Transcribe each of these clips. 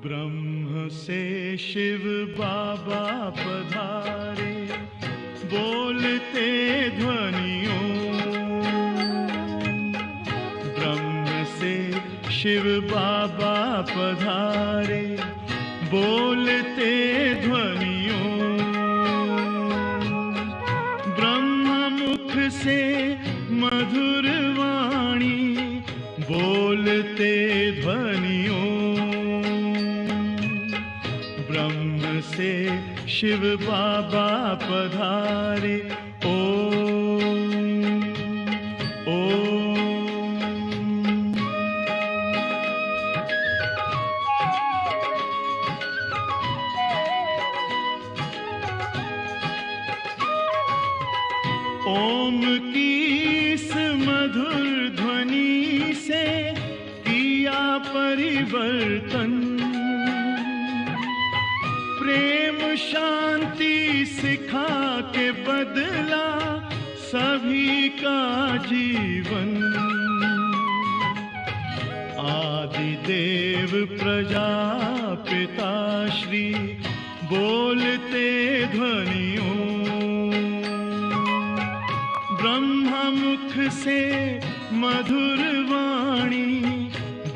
ब्रह्म से शिव बाबा पधारे, बोलते ध्वनियों। ब्रह्म से शिव बाबा पधारे, बोलते ध्वनियों। ब्रह्म मुख से मधुर वाणी, बोलते ध्वनियों। ब्रह्म से शिव बाबा पधारे, ओम ओम। ओम की इस मधुर ध्वनि से किया परिवर्तन। प्रेम शांति सिखा के बदला सभी का जीवन। आदि देव प्रजापिता श्री बोलते ध्वनियों। ब्रह्म मुख से मधुर वाणी,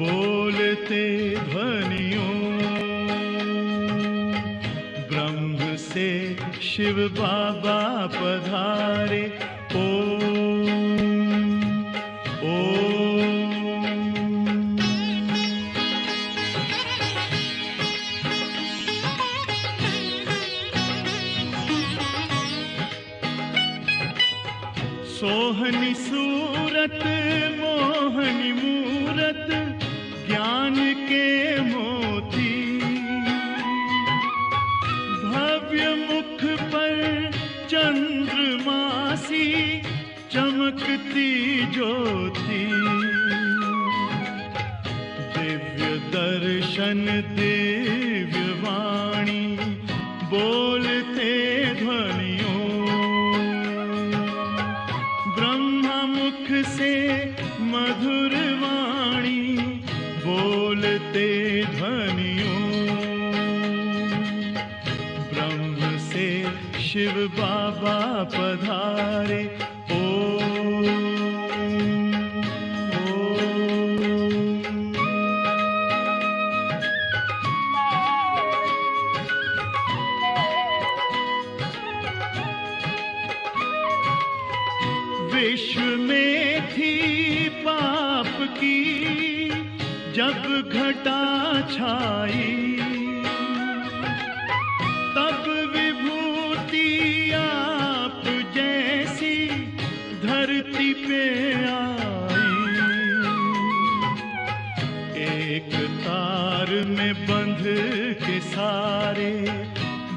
बोलते ध्वनियों। ब्रह्म से शिव बाबा पधारे, ओम ओम। सोहनी सूरत मोहनी मूरत, ज्ञान के मोती। रोशन दिव्य वाणी बोलते ध्वनियों, ब्रह्मा मुख से मधुर वाणी बोलते ध्वनियों, ब्रह्म से शिव बाबा पधारे। विश्व में थी पाप की जब घटा छाई, तब विभूति आप जैसी धरती पे आई। एक तार में बंध के सारे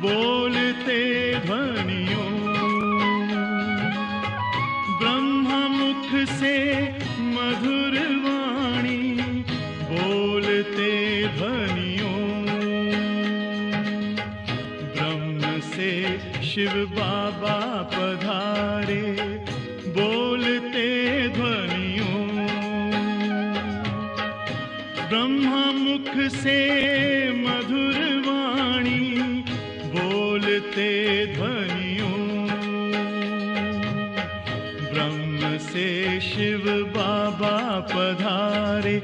बोलते ध्वनियों, से मधुर वाणी बोलते ध्वनियों, ब्रह्म से शिव बाबा पधारे बोलते ध्वनियों, ब्रह्मा मुख से मधुर वाणी बोलते ध्वनियों, से शिव बाबा पधारे।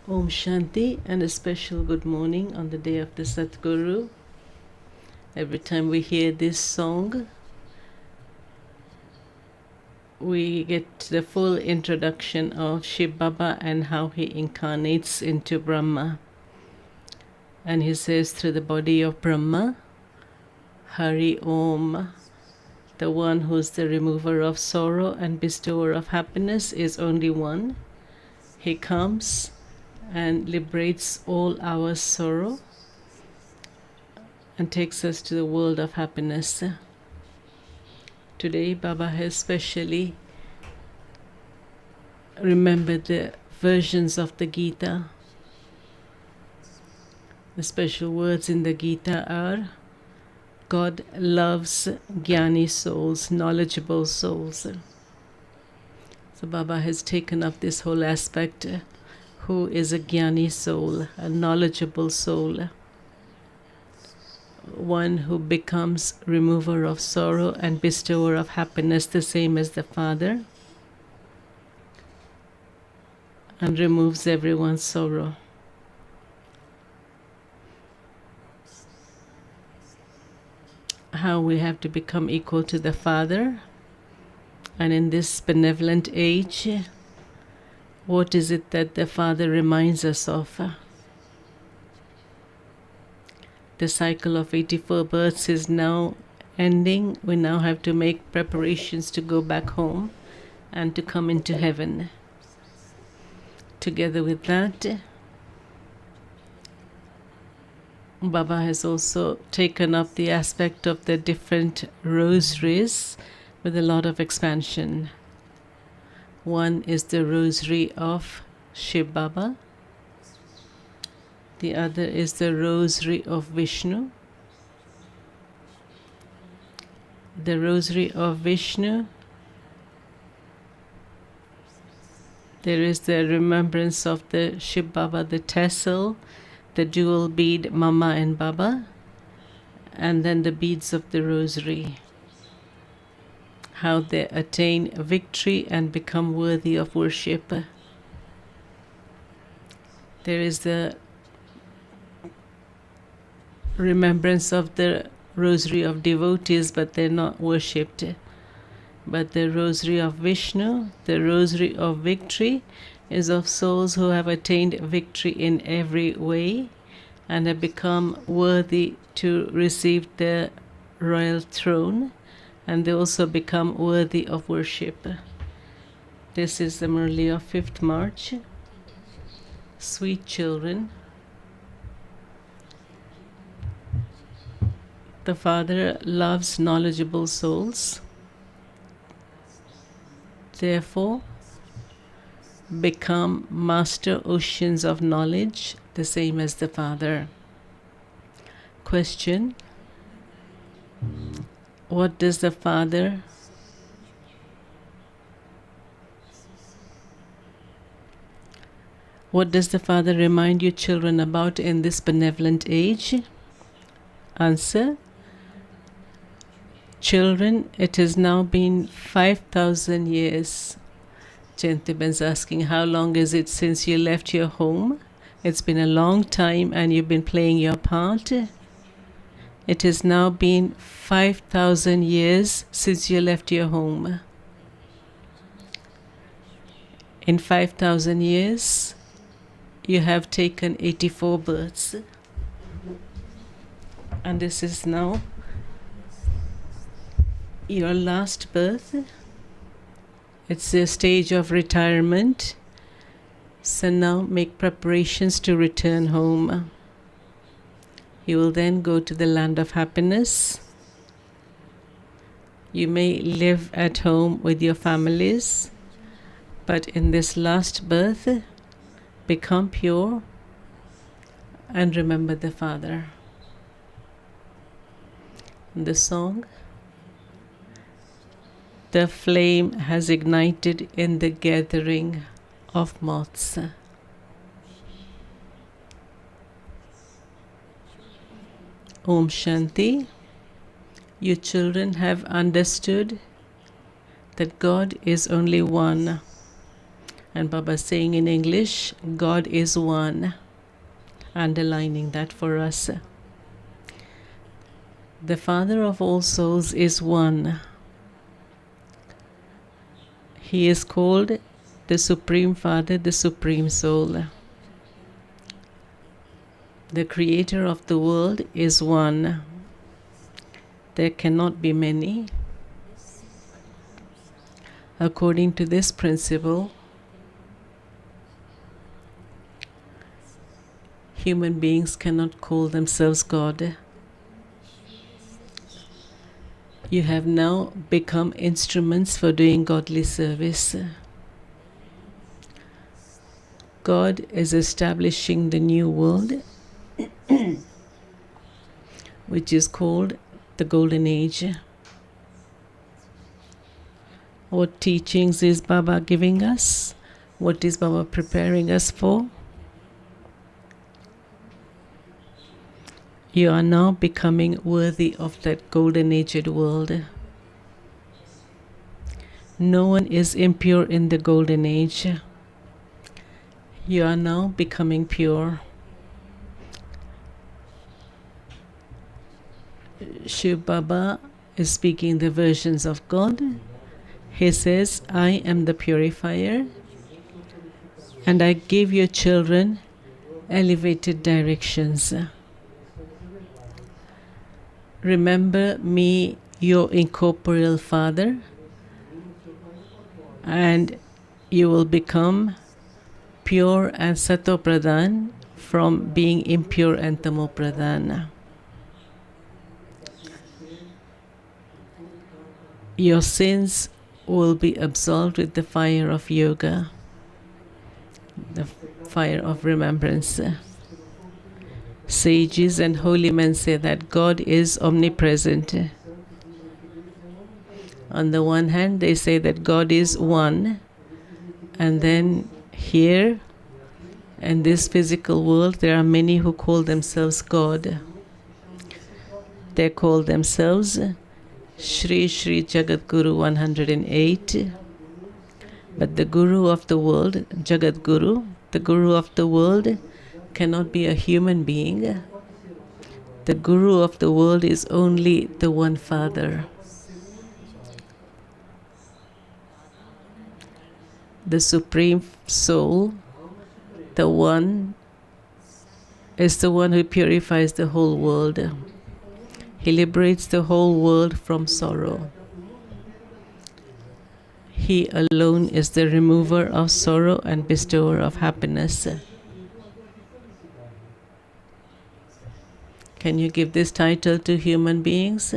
Om Shanti, and a special good morning on the day of the Satguru. Every time we hear this song, we get the full introduction of Shiv Baba and how he incarnates into Brahma. And he says through the body of Brahma, Hari Om, the one who's the remover of sorrow and bestower of happiness is only one. He comes and liberates all our sorrow and takes us to the world of happiness. Today, Baba has specially remembered the versions of the Gita. The special words in the Gita are, God loves Jnani souls, knowledgeable souls. So Baba has taken up this whole aspect. Who is a Jnani soul, a knowledgeable soul? One who becomes remover of sorrow and bestower of happiness, the same as the Father, and removes everyone's sorrow. How we have to become equal to the Father, and in this benevolent age, what is it that the Father reminds us of? The cycle of 84 births is now ending. We now have to make preparations to go back home and to come into heaven. Together with that, Baba has also taken up the aspect of the different rosaries with a lot of expansion. One is the rosary of Shiva Baba. The other is the Rosary of Vishnu. The Rosary of Vishnu, there is the remembrance of the Shiva Baba, the tassel, the dual bead Mama and Baba, and then the beads of the Rosary. How they attain victory and become worthy of worship. There is the remembrance of the Rosary of devotees, but they're not worshipped. But the Rosary of Vishnu, the Rosary of victory, is of souls who have attained victory in every way and have become worthy to receive the royal throne, and they also become worthy of worship. This is the Murli of 5th March. Sweet children, the Father loves knowledgeable souls. Therefore, become master oceans of knowledge, the same as the Father. Question: what does the Father remind you children about in this benevolent age? Answer: children, it has now been 5,000 years. Jayantiben's asking, how long is it since you left your home? It's been a long time and you've been playing your part. It has now been 5,000 years since you left your home. In 5,000 years, you have taken 84 births. And this is now your last birth. It's a stage of retirement. So now make preparations to return home. You will then go to the land of happiness. You may live at home with your families, but in this last birth, become pure and remember the Father. The song: the flame has ignited in the gathering of moths. Om Shanti. You children have understood that God is only one. And Baba saying in English, God is one. Underlining that for us. The Father of all souls is one. He is called the Supreme Father, the Supreme Soul. The Creator of the world is one. There cannot be many. According to this principle, human beings cannot call themselves God. You have now become instruments for doing godly service. God is establishing the new world, which is called the Golden Age. What teachings is Baba giving us? What is Baba preparing us for? You are now becoming worthy of that golden aged world. No one is impure in the golden age. You are now becoming pure. Shiva Baba is speaking the versions of God. He says, I am the purifier, and I give your children elevated directions. Remember me, your incorporeal Father, and you will become pure and Sato Pradhan from being impure and Tamo Pradhan. Your sins will be absolved with the fire of yoga. the fire of remembrance. Sages and holy men say that God is omnipresent. On the one hand, they say that God is one, and then here in this physical world, there are many who call themselves God. They call themselves Shri Shri Jagat Guru 108. But the Guru of the world, Jagat Guru, the Guru of the world cannot be a human being. The Guru of the world is only the one Father. The Supreme Soul, the One, is the one who purifies the whole world. He liberates the whole world from sorrow. He alone is the remover of sorrow and bestower of happiness. Can you give this title to human beings?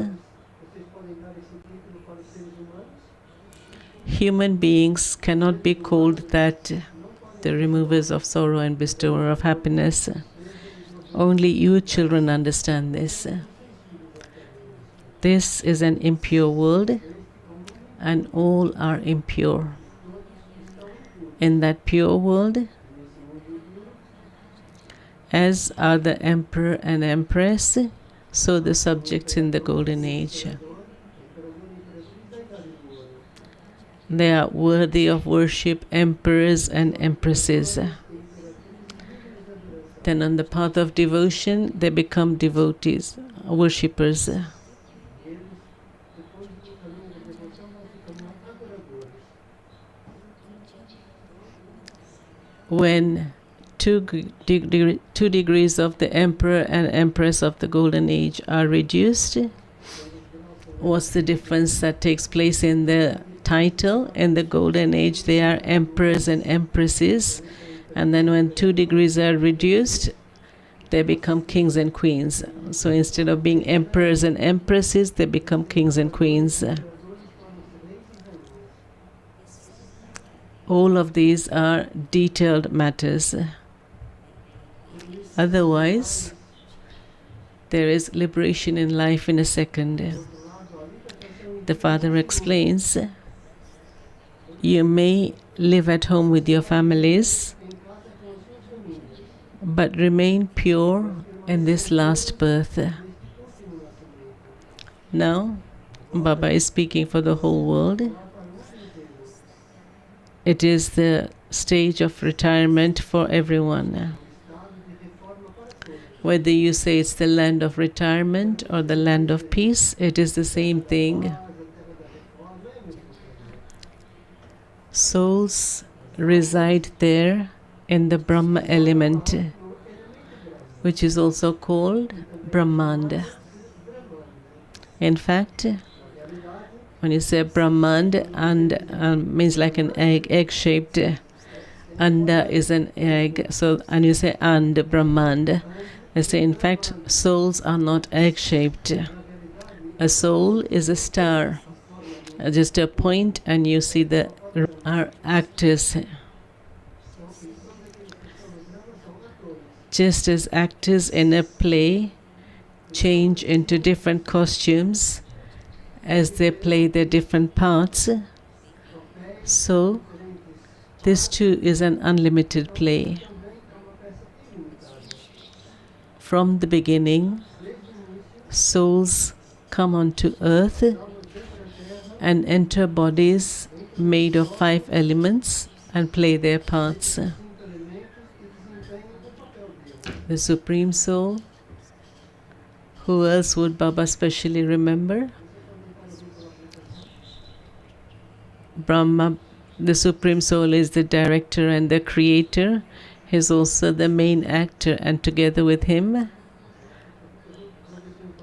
Human beings cannot be called that, the removers of sorrow and bestower of happiness. Only you children understand this. This is an impure world, and all are impure. In that pure world, as are the emperor and empress, so the subjects in the golden age. They are worthy of worship, emperors and empresses. Then on the path of devotion, they become devotees, worshippers. When two degrees of the emperor and empress of the golden age are reduced, what's the difference that takes place in the title? In the golden age, they are emperors and empresses, and then when 2 degrees are reduced, they become kings and queens. So instead of being emperors and empresses, they become kings and queens. All of these are detailed matters. Otherwise, there is liberation in life in a second. The Father explains, you may live at home with your families, but remain pure in this last birth. Now, Baba is speaking for the whole world. It is the stage of retirement for everyone. Whether you say it's the land of retirement or the land of peace, it is the same thing. Souls reside there in the Brahma element, which is also called Brahmanda. In fact, when you say Brahmand, and means like an egg-shaped. Anda is an egg. So, and you say and Brahmand. I say, in fact, souls are not egg-shaped. A soul is a star, just a point, and you see the are actors. Just as actors in a play change into different costumes as they play their different parts, so this too is an unlimited play. From the beginning, souls come onto earth and enter bodies made of 5 elements and play their parts. The Supreme Soul, who else would Baba specially remember? Brahma, the Supreme Soul, is the director and the creator. He is also the main actor, and together with him,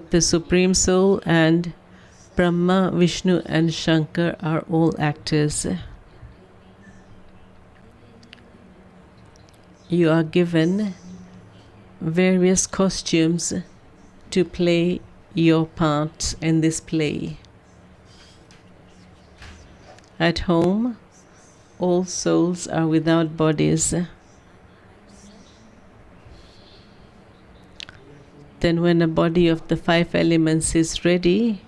the Supreme Soul and Brahma, Vishnu and Shankar are all actors. You are given various costumes to play your part in this play. At home, all souls are without bodies. Then when a body of the 5 elements is ready,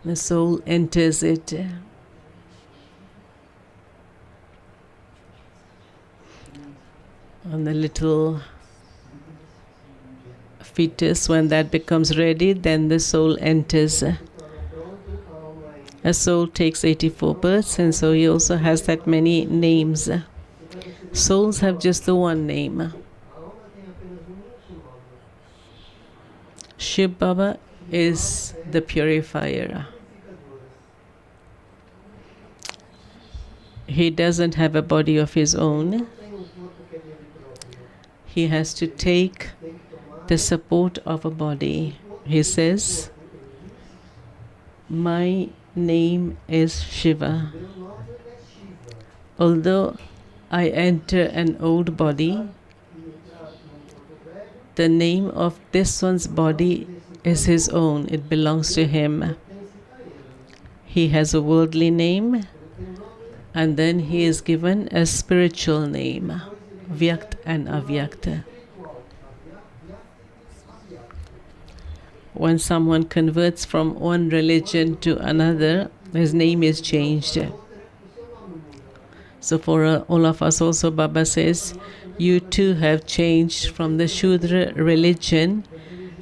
the soul enters it. On the little fetus, when that becomes ready, then the soul enters. A soul takes 84 births, and so he also has that many names. Souls have just the one name. Shiv Baba is the purifier. He doesn't have a body of his own. He has to take the support of a body. He says, my name is Shiva. Although I enter an old body, the name of this one's body is his own. It belongs to him. He has a worldly name, and then he is given a spiritual name, Vyakt and Avyakt. When someone converts from one religion to another, his name is changed. So for all of us also, Baba says, you too have changed from the Shudra religion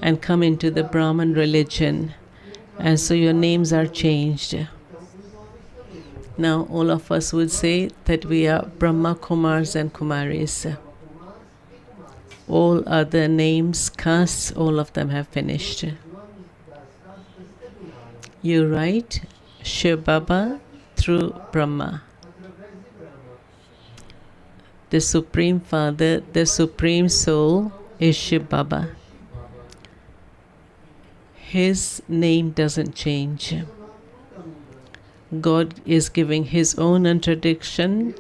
and come into the Brahman religion. And so your names are changed. Now all of us would say that we are Brahma, Kumars and Kumaris. All other names, castes, all of them have finished. You write Shiv Baba through Brahma. The Supreme Father, the Supreme Soul is Shiv Baba. His name doesn't change. God is giving his own introduction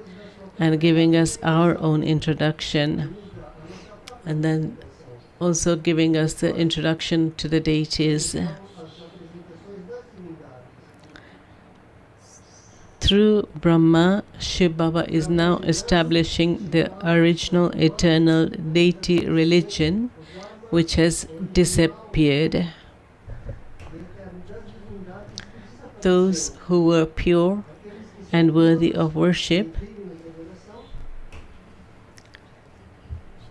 and giving us our own introduction. And then also giving us the introduction to the deities. Through Brahma, Shiv Baba is now establishing the original eternal deity religion which has disappeared. Those who were pure and worthy of worship,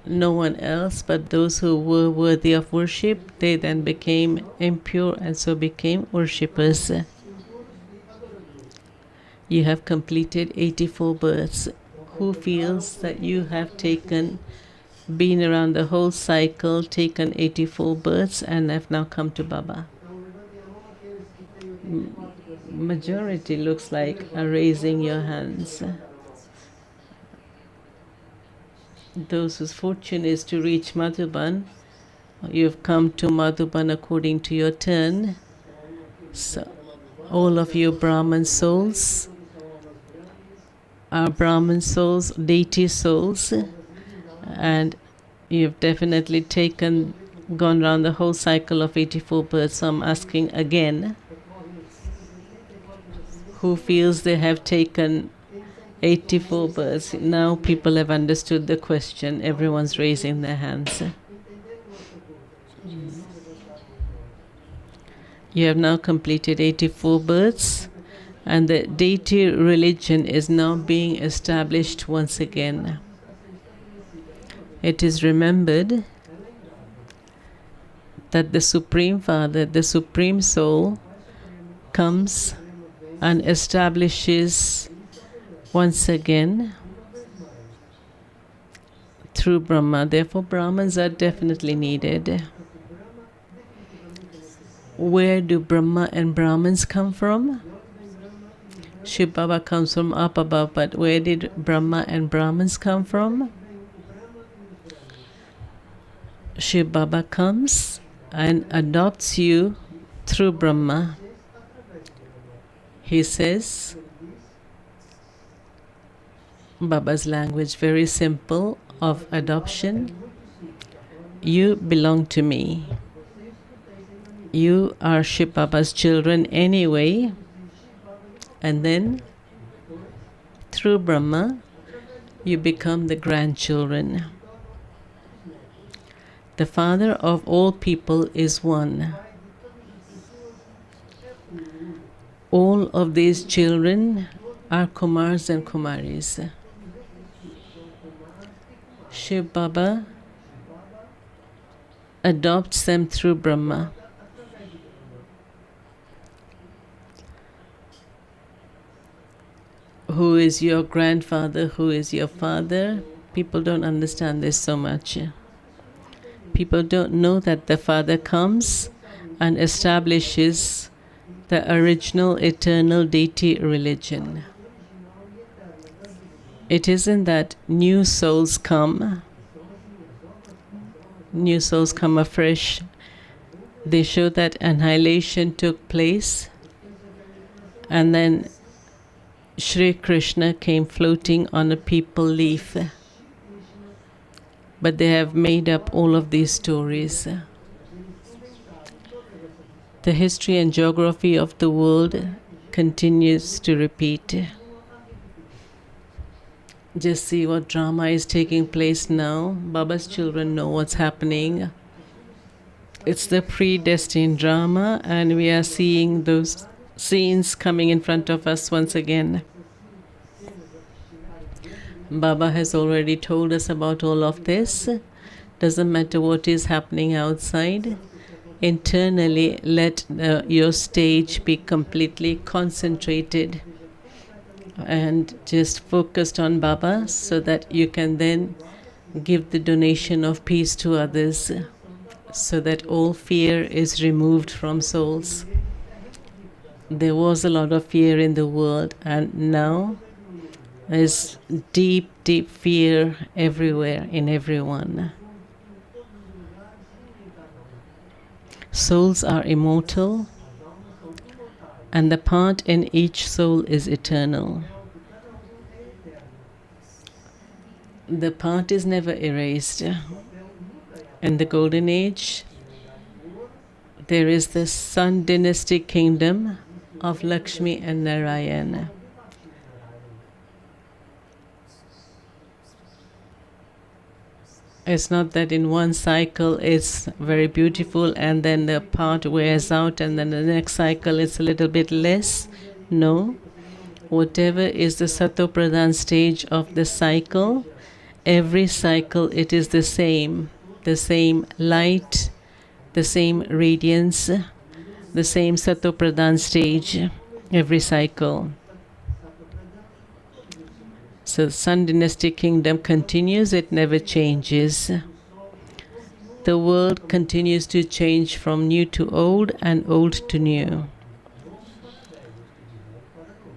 no one else but those who were worthy of worship, they then became impure and so became worshippers. You have completed 84 births. Who feels that you have been around the whole cycle, taken 84 births and have now come to Baba? Majority looks like are raising your hands. Those whose fortune is to reach Madhuban, you've come to Madhuban according to your turn. So all of you Brahman souls are Brahman souls, deity souls, and you've definitely gone around the whole cycle of 84 births. So I'm asking again, who feels they have taken 84 births? Now people have understood the question. Everyone's raising their hands. You have now completed 84 births, and the deity religion is now being established once again. It is remembered that the Supreme Father, the Supreme Soul, comes and establishes once again through Brahma. Therefore, Brahmins are definitely needed. Where do Brahma and Brahmins come from? Shiv Baba comes from up above, but where did Brahma and Brahmins come from? Shiv Baba comes and adopts you through Brahma. He says, Baba's language, very simple, of adoption. You belong to me. You are Shiv Baba's children anyway. And then, through Brahma, you become the grandchildren. The Father of all people is one. All of these children are Kumars and Kumaris. Shiv Baba adopts them through Brahma. Who is your grandfather? Who is your father? People don't understand this so much. People don't know that the Father comes and establishes the original eternal deity religion. It isn't that new souls come afresh. They show that annihilation took place, and then Shri Krishna came floating on a peepal leaf. But they have made up all of these stories. The history and geography of the world continues to repeat. Just see what drama is taking place now. Baba's children know what's happening. It's the predestined drama, and we are seeing those scenes coming in front of us once again. Baba has already told us about all of this. Doesn't matter what is happening outside. Internally, let your stage be completely concentrated and just focused on Baba, so that you can then give the donation of peace to others, so that all fear is removed from souls. There was a lot of fear in the world, and now there's deep, deep fear everywhere, in everyone. Souls are immortal, and the part in each soul is eternal. The part is never erased. In the Golden Age, there is the Sun dynastic kingdom of Lakshmi and Narayana. It's not that in one cycle it's very beautiful and then the part wears out and then the next cycle it's a little bit less. No. Whatever is the Sattva-pradhan stage of the cycle, every cycle it is the same light, the same radiance, the same Sattva-pradhan stage, every cycle. So the Sun dynastic kingdom continues, it never changes. The world continues to change from new to old and old to new.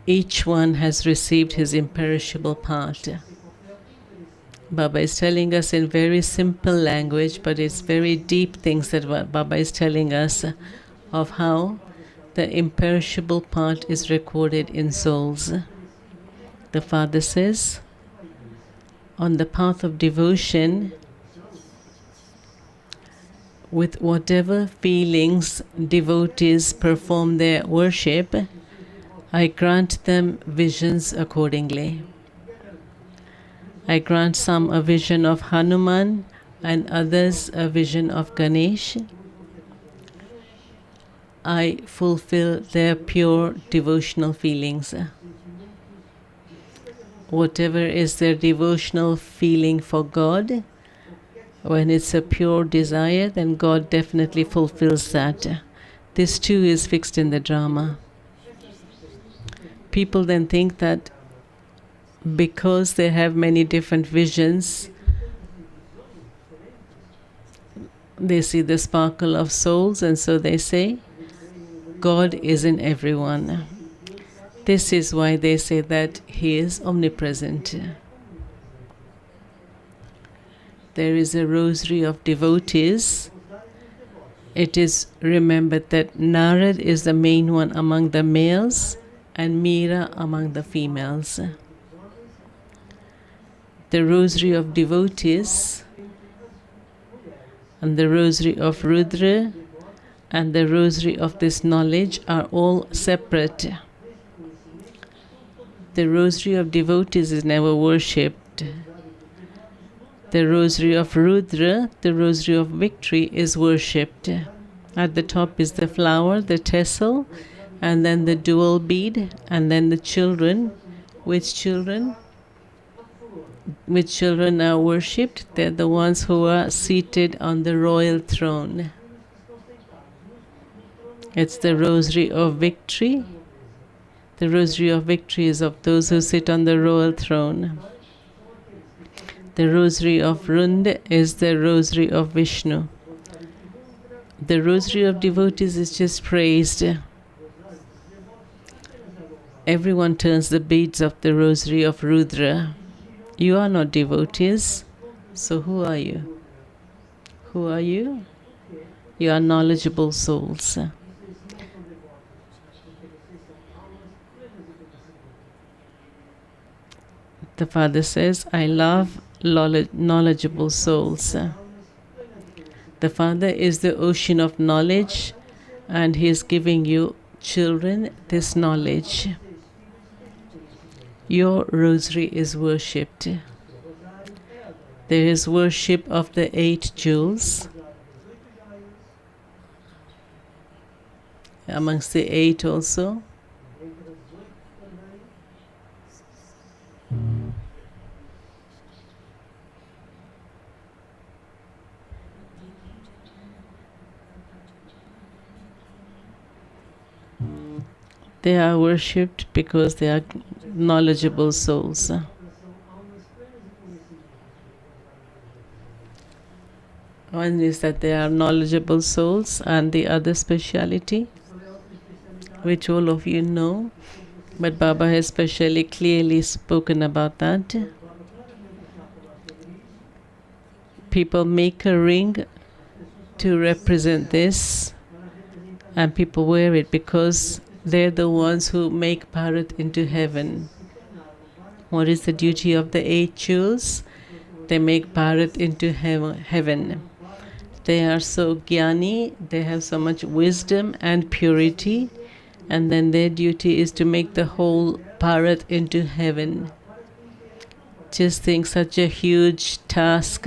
Each one has received his imperishable part. Baba is telling us in very simple language, but it's very deep things that Baba is telling us of how the imperishable part is recorded in souls. The Father says, on the path of devotion, with whatever feelings devotees perform their worship, I grant them visions accordingly. I grant some a vision of Hanuman and others a vision of Ganesh. I fulfill their pure devotional feelings. Whatever is their devotional feeling for God, when it's a pure desire, then God definitely fulfills that. This too is fixed in the drama. People then think that because they have many different visions, they see the sparkle of souls, and so they say, God is in everyone. This is why they say that He is omnipresent. There is a rosary of devotees. It is remembered that Narad is the main one among the males and Meera among the females. The rosary of devotees and the rosary of Rudra and the rosary of this knowledge are all separate. The rosary of devotees is never worshipped. The rosary of Rudra, the rosary of victory, is worshipped. At the top is the flower, the tassel, and then the dual bead, and then the children. Which children? Which children are worshipped? They're the ones who are seated on the royal throne. It's the rosary of victory. The rosary of victory is of those who sit on the royal throne. The rosary of Rund is the rosary of Vishnu. The rosary of devotees is just praised. Everyone turns the beads of the rosary of Rudra. You are not devotees, so who are you? Who are you? You are knowledgeable souls. The Father says, I love knowledgeable souls. The Father is the ocean of knowledge, and He is giving you, children, this knowledge. Your rosary is worshipped. There is worship of the 8 jewels. Amongst the 8 also. They are worshipped because they are knowledgeable souls. One is that they are knowledgeable souls, and the other speciality, which all of you know, but Baba has specially clearly spoken about that. People make a ring to represent this, and people wear it because they're the ones who make Bharat into heaven. What is the duty of the 8 jewels? They make Bharat into heaven. They are so jnani, they have so much wisdom and purity, and then their duty is to make the whole Bharat into heaven. Just think, such a huge task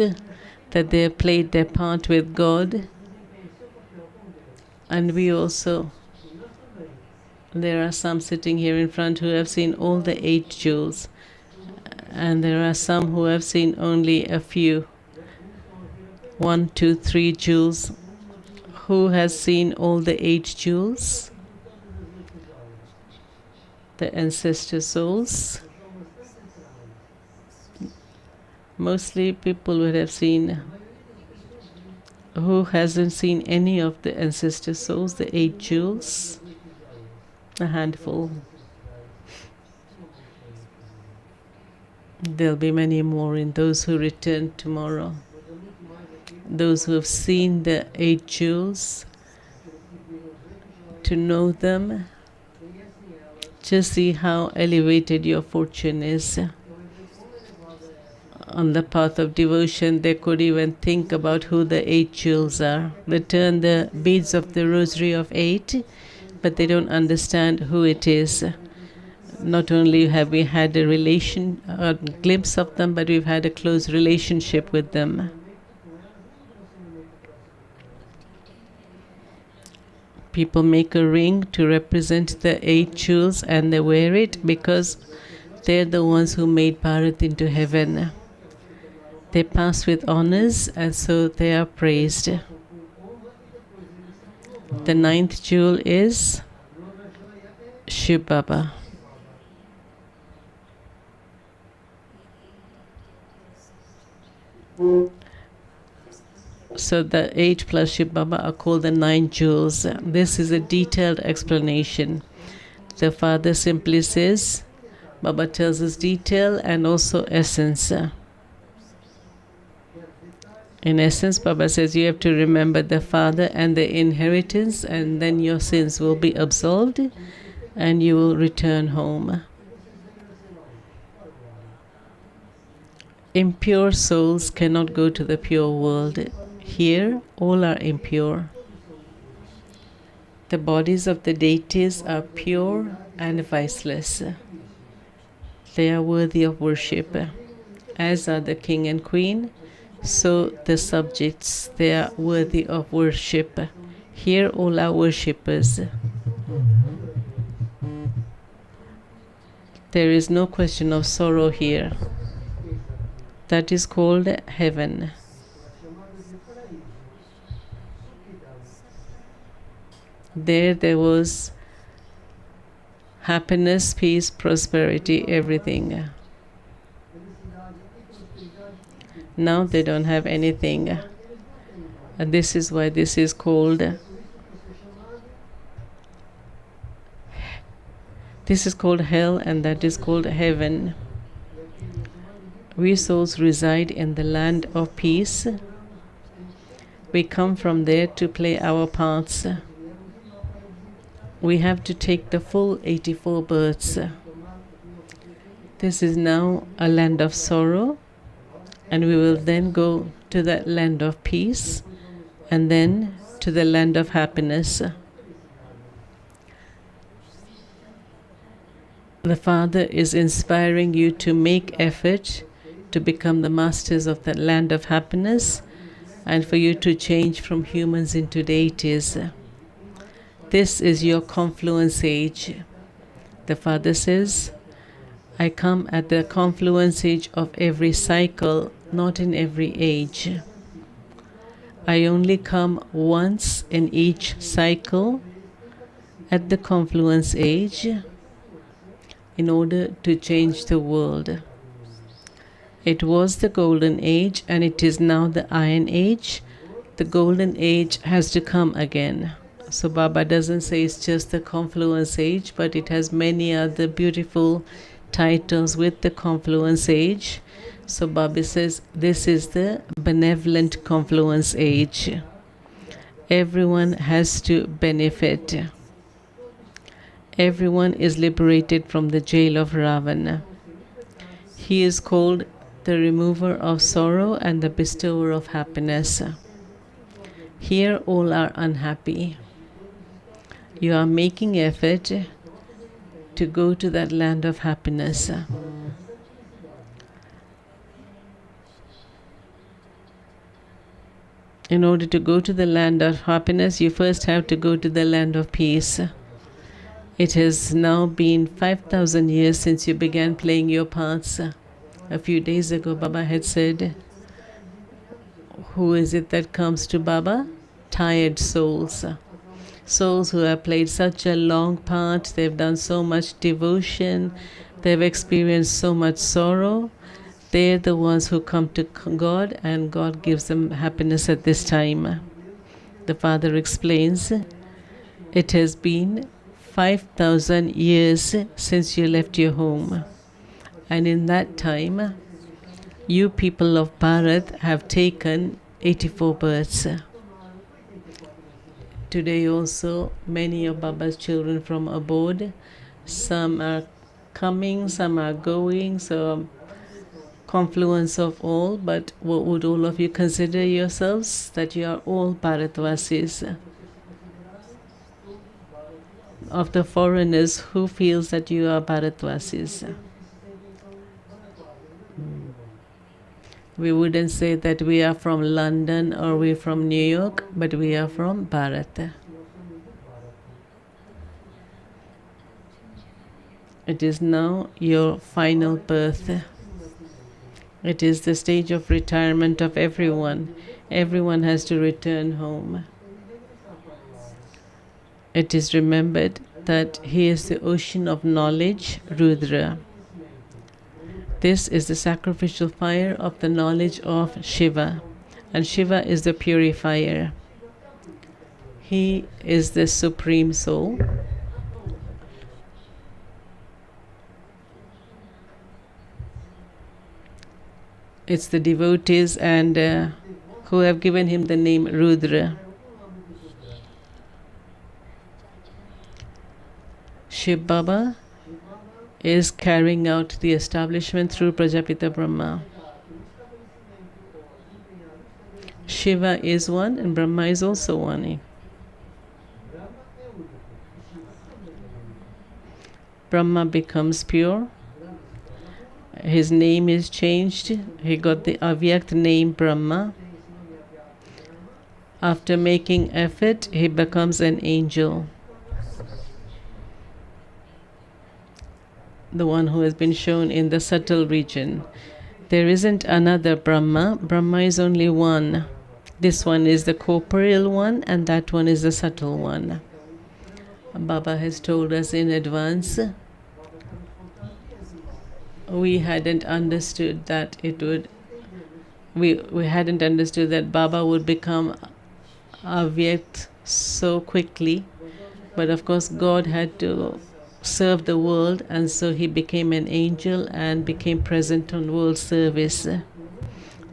that they have played their part with God. And we also, there are some sitting here in front who have seen all the 8 jewels, and there are some who have seen only a few. 1, 2, 3 jewels. Who has seen all the 8 jewels? The ancestor souls. Mostly people would have seen. Who hasn't seen any of the ancestor souls, the 8 jewels? A handful. There'll be many more in those who return tomorrow. Those who have seen the 8 jewels, to know them, just see how elevated your fortune is. On the path of devotion, they could even think about who the 8 jewels are. They turn the beads of the rosary of 8, but they don't understand who it is. Not only have we had a glimpse of them, but we've had a close relationship with them. People make a ring to represent the 8 jewels, and they wear it because they're the ones who made Bharat into heaven. They pass with honors, and so they are praised. The 9th jewel is Shiva Baba. So the 8 plus Shiva Baba are called the 9 jewels. This is a detailed explanation. The Father simply says, Baba tells us detail and also essence. In essence, Baba says you have to remember the Father and the inheritance, and then your sins will be absolved and you will return home. Impure souls cannot go to the pure world. Here, all are impure. The bodies of the deities are pure and viceless. They are worthy of worship, as are the king and queen, So the subjects, they are worthy of worship. Here all are worshippers. There is no question of sorrow here. That is called heaven. There was happiness, peace, prosperity, everything. Now they don't have anything. And this is why this is called hell, and that is called heaven. We souls reside in the land of peace. We come from there to play our parts. We have to take the full 84 births. This is now a land of sorrow, and we will then go to that land of peace, and then to the land of happiness. The Father is inspiring you to make effort to become the masters of the land of happiness, and for you to change from humans into deities. This is your confluence age. The Father says, I come at the confluence age of every cycle, not in every age. I only come once in each cycle at the confluence age in order to change the world. It was the golden age and it is now the iron age. The golden age has to come again. So Baba doesn't say it's just the confluence age, but it has many other beautiful titles with the confluence age. So Baba says this is the benevolent confluence age. Everyone has to benefit. Everyone is liberated from the jail of Ravana. He is called the remover of sorrow and the bestower of happiness. Here all are unhappy. You are making effort to go to that land of happiness. In order to go to the land of happiness, you first have to go to the land of peace. It has now been 5,000 years since you began playing your parts. A few days ago, Baba had said, who is it that comes to Baba? Tired souls. Souls who have played such a long part, they've done so much devotion, they've experienced so much sorrow. They're the ones who come to God, and God gives them happiness at this time. The Father explains, it has been 5,000 years since you left your home. And in that time, you people of Bharat have taken 84 births. Today also, many of Baba's children from abroad, some are coming, some are going, so confluence of all. But what would all of you consider yourselves? That you are all Bharatvasis. Of the foreigners, who feels that you are Bharatvasis? We wouldn't say that we are from London or we're from New York, but we are from Bharat. It is now your final birth. It is the stage of retirement of everyone. Everyone has to return home. It is remembered that he is the ocean of knowledge, Rudra. This is the sacrificial fire of the knowledge of Shiva, and Shiva is the purifier. He is the supreme soul. It's the devotees and who have given him the name Rudra. Shiv Baba is carrying out the establishment through Prajapita Brahma. Shiva is one and Brahma is also one. Brahma becomes pure. His name is changed. He got the Avyakt name Brahma. After making effort, he becomes an angel. The one who has been shown in the subtle region. There isn't another Brahma. Brahma is only one. This one is the corporeal one, and that one is the subtle one. Baba has told us in advance. We hadn't understood that it would. We hadn't understood that Baba would become Avyakt so quickly, but of course God had to serve the world, and so he became an angel and became present on world service.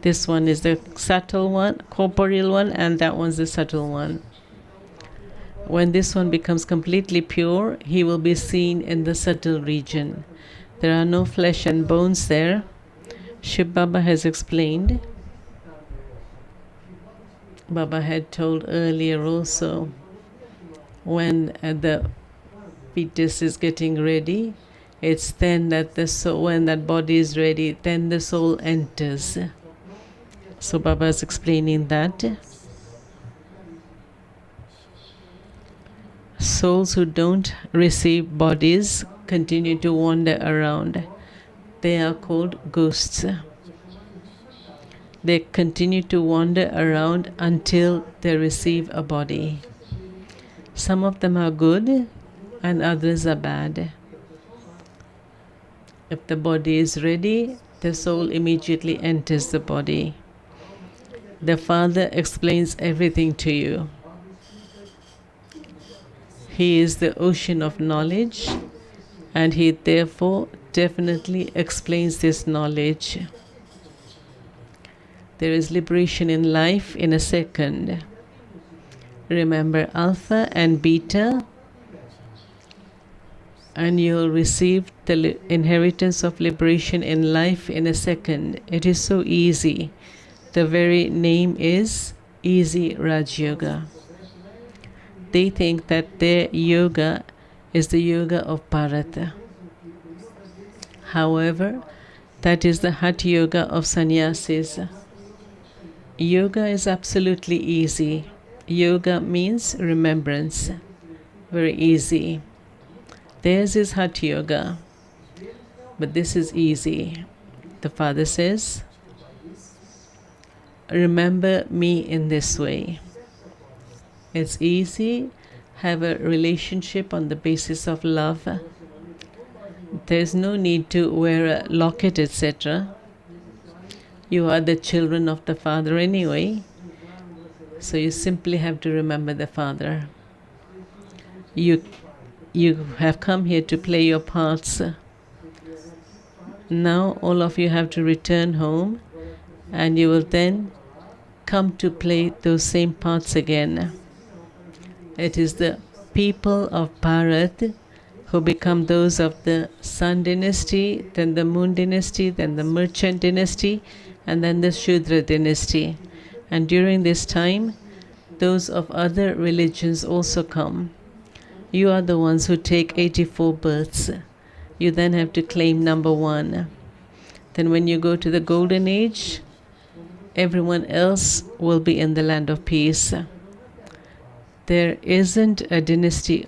This one is the subtle one, corporeal one, and that one's the subtle one. When this one becomes completely pure, he will be seen in the subtle region. There are no flesh and bones there. Shiv Baba has explained. Baba had told earlier also, when the fetus is getting ready, it's then that the soul, when that body is ready, then the soul enters. So Baba is explaining that. Souls who don't receive bodies continue to wander around. They are called ghosts. They continue to wander around until they receive a body. Some of them are good and others are bad. If the body is ready, the soul immediately enters the body. The Father explains everything to you. He is the ocean of knowledge, and he therefore definitely explains this knowledge. There is liberation in life in a second. Remember Alpha and Beta, and you'll receive the inheritance of liberation in life in a second. It is so easy. The very name is Easy Raj Yoga. They think that their yoga is the yoga of Bharata. However, that is the Hatha Yoga of sannyasis. Yoga is absolutely easy. Yoga means remembrance. Very easy. Theirs is Hatha Yoga, but this is easy. The Father says, remember me in this way. It's easy. Have a relationship on the basis of love. There's no need to wear a locket, etc. You are the children of the Father anyway. So you simply have to remember the Father. You have come here to play your parts. Now all of you have to return home, and you will then come to play those same parts again. It is the people of Bharat who become those of the Sun dynasty, then the Moon dynasty, then the Merchant dynasty, and then the Shudra dynasty. And during this time, those of other religions also come. You are the ones who take 84 births. You then have to claim number 1. Then when you go to the Golden Age, everyone else will be in the land of peace. There isn't a dynasty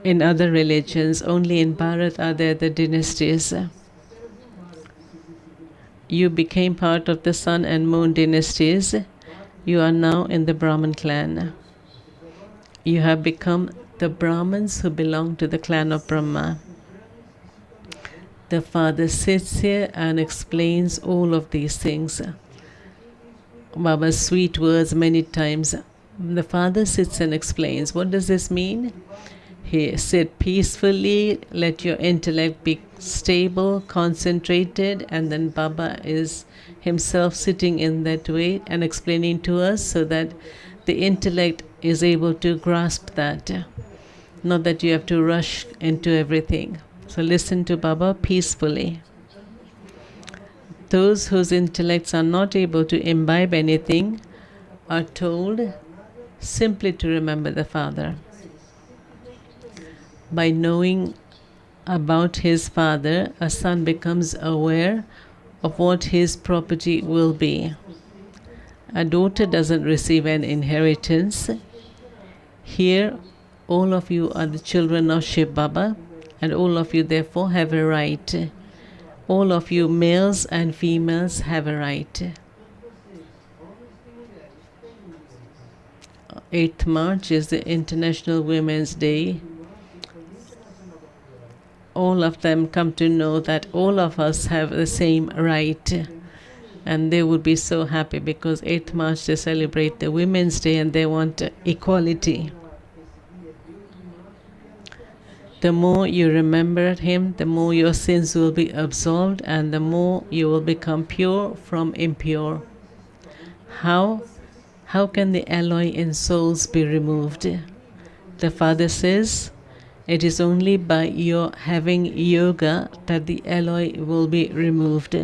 in other religions. Only in Bharat are there the dynasties. You became part of the Sun and Moon dynasties. You are now in the Brahman clan. You have become the Brahmins who belong to the clan of Brahma. The Father sits here and explains all of these things. Baba's sweet words many times. The Father sits and explains. What does this mean? He said, peacefully, let your intellect be stable, concentrated, and then Baba is himself sitting in that way and explaining to us so that the intellect is able to grasp that. Not that you have to rush into everything. So listen to Baba peacefully. Those whose intellects are not able to imbibe anything are told simply to remember the Father. By knowing about his father, a son becomes aware of what his property will be. A daughter doesn't receive an inheritance. Here, all of you are the children of Shiv Baba, and all of you therefore have a right. All of you males and females have a right. 8th March is the International Women's Day. All of them come to know that all of us have the same right. And they would be so happy because 8th March they celebrate the Women's Day and they want equality. The more you remember him, the more your sins will be absolved and the more you will become pure from impure. How can the alloy in souls be removed? The Father says, it is only by your having yoga that the alloy will be removed.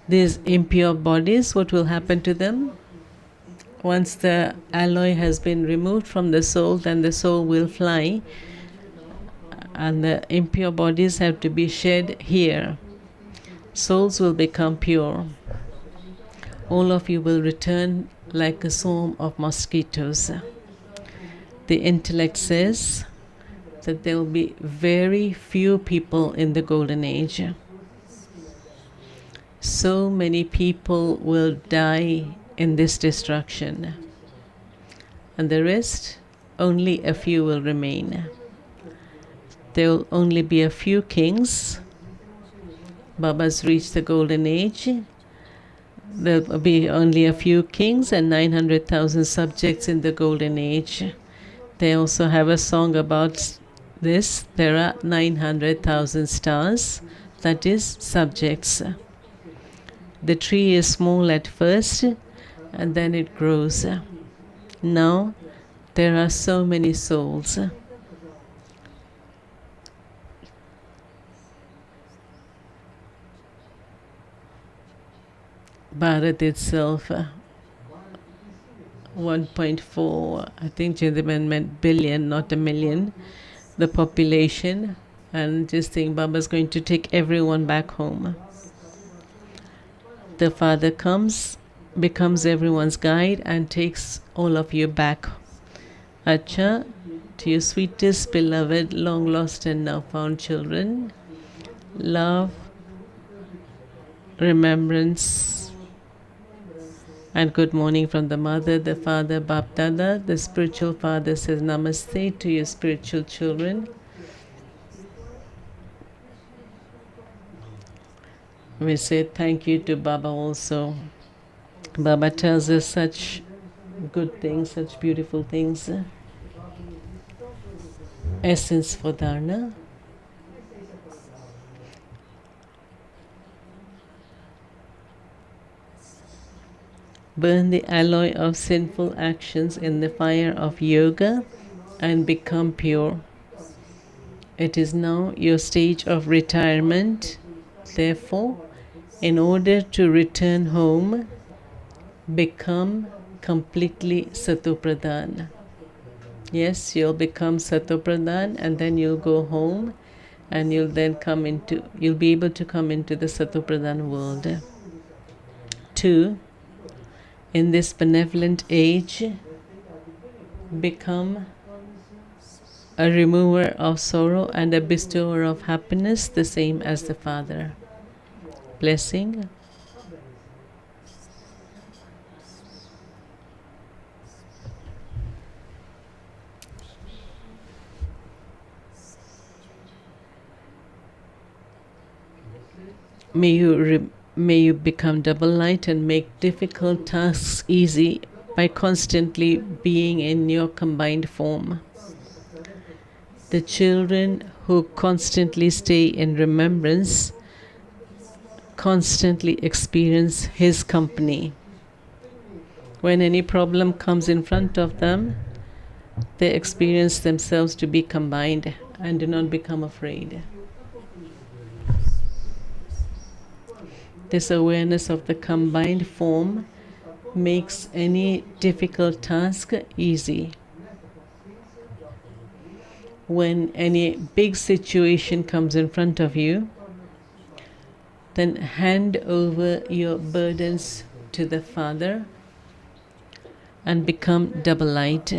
These impure bodies, what will happen to them? Once the alloy has been removed from the soul, then the soul will fly. And the impure bodies have to be shed here. Souls will become pure. All of you will return like a swarm of mosquitoes. The intellect says that there will be very few people in the golden age. So many people will die in this destruction. And the rest, only a few will remain. There will only be a few kings. Baba's reached the golden age. There will be only a few kings and 900,000 subjects in the golden age. They also have a song about this. There are 900,000 stars, that is, subjects. The tree is small at first and then it grows. Now there are so many souls. Bharat itself, 1.4, I think gentlemen meant billion, not a million, the population, and just think Baba's going to take everyone back home. The Father comes, becomes everyone's guide and takes all of you back. Acha, to your sweetest, beloved, long lost and now found children, love, remembrance, and good morning from the Mother, the Father, Bap Dada. The spiritual Father says Namaste to your spiritual children. We say thank you to Baba also. Baba tells us such good things, such beautiful things. Essence for Dharna. Burn the alloy of sinful actions in the fire of yoga and become pure. It is now your stage of retirement. Therefore, in order to return home, become completely Satopradhan. Yes, you'll become Satopradhan and then you'll go home and you'll be able to come into the Satopradhan world. 2. In this benevolent age, become a remover of sorrow and a bestower of happiness, the same as the Father. Blessing. May you become double light and make difficult tasks easy by constantly being in your combined form. The children who constantly stay in remembrance constantly experience His company. When any problem comes in front of them, they experience themselves to be combined and do not become afraid. This awareness of the combined form makes any difficult task easy. When any big situation comes in front of you, then hand over your burdens to the Father and become double light.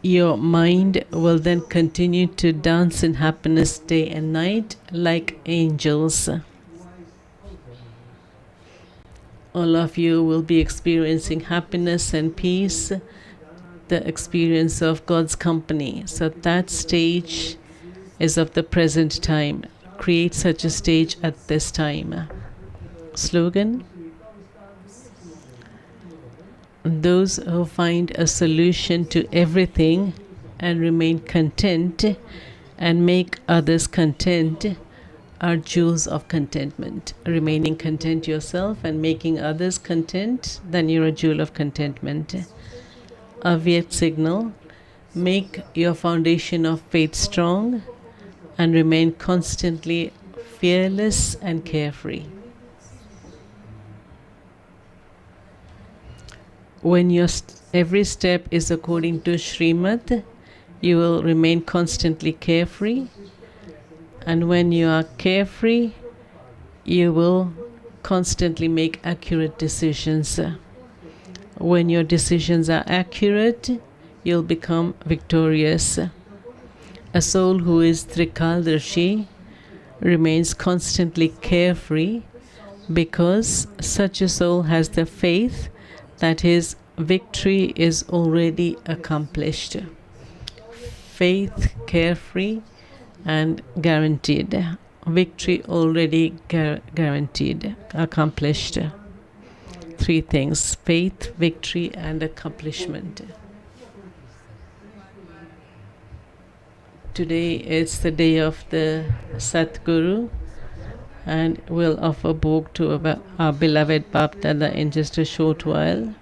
Your mind will then continue to dance in happiness day and night like angels. All of you will be experiencing happiness and peace, the experience of God's company. So that stage is of the present time. Create such a stage at this time. Slogan: those who find a solution to everything and remain content and make others content are jewels of contentment. Remaining content yourself and making others content, then you're a jewel of contentment. Avyet signal: make your foundation of faith strong and remain constantly fearless and carefree. When your every step is according to Srimad, you will remain constantly carefree. And when you are carefree, you will constantly make accurate decisions. When your decisions are accurate, you'll become victorious. A soul who is Trikaldarshi remains constantly carefree because such a soul has the faith that his victory is already accomplished. Faith, carefree, and guaranteed. Victory already guaranteed, accomplished. Three things: faith, victory, and accomplishment. Today is the day of the Satguru, and we'll offer bhog to our beloved Bap Dada in just a short while.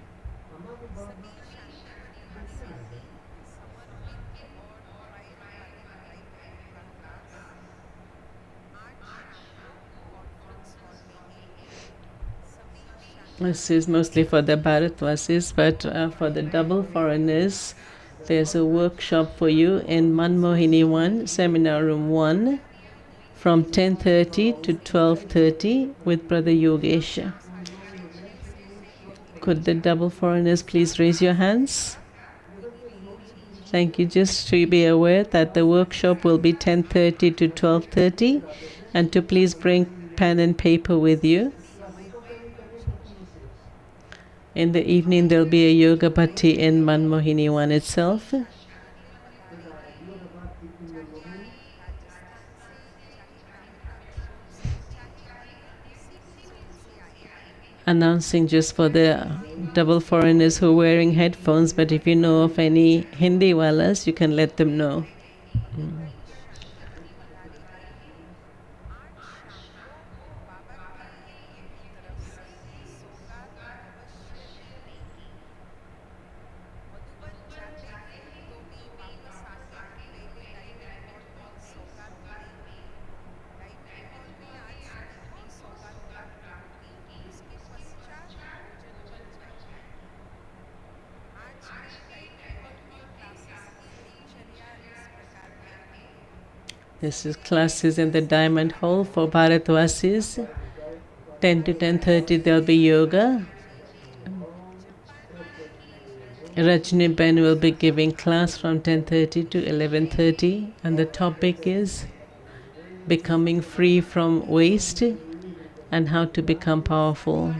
This is mostly for the Bharatvasis, but for the double foreigners, there's a workshop for you in Manmohini 1, Seminar Room 1, from 10:30 to 12:30 with Brother Yogesh. Could the double foreigners please raise your hands? Thank you. Just to be aware that the workshop will be 10:30 to 12:30, and to please bring pen and paper with you. In the evening, there'll be a yoga bhatti in Manmohini 1 itself. Announcing just for the double foreigners who are wearing headphones, but if you know of any Hindi walas, you can let them know. This is classes in the Diamond Hall for Bharatvasis. 10 to 10:30 there'll be yoga. Rajni Ben will be giving class from 10:30 to 11:30, and the topic is becoming free from waste and how to become powerful.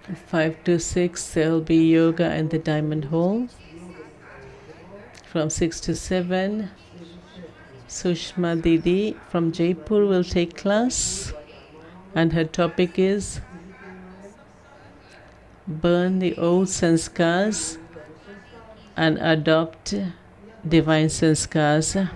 At 5 to 6 there will be yoga in the Diamond Hall. From 6 to 7, Sushma Didi from Jaipur will take class, and her topic is burn the old sanskars and adopt divine sanskars.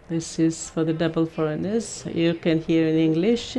This is for the double foreigners. You can hear in English.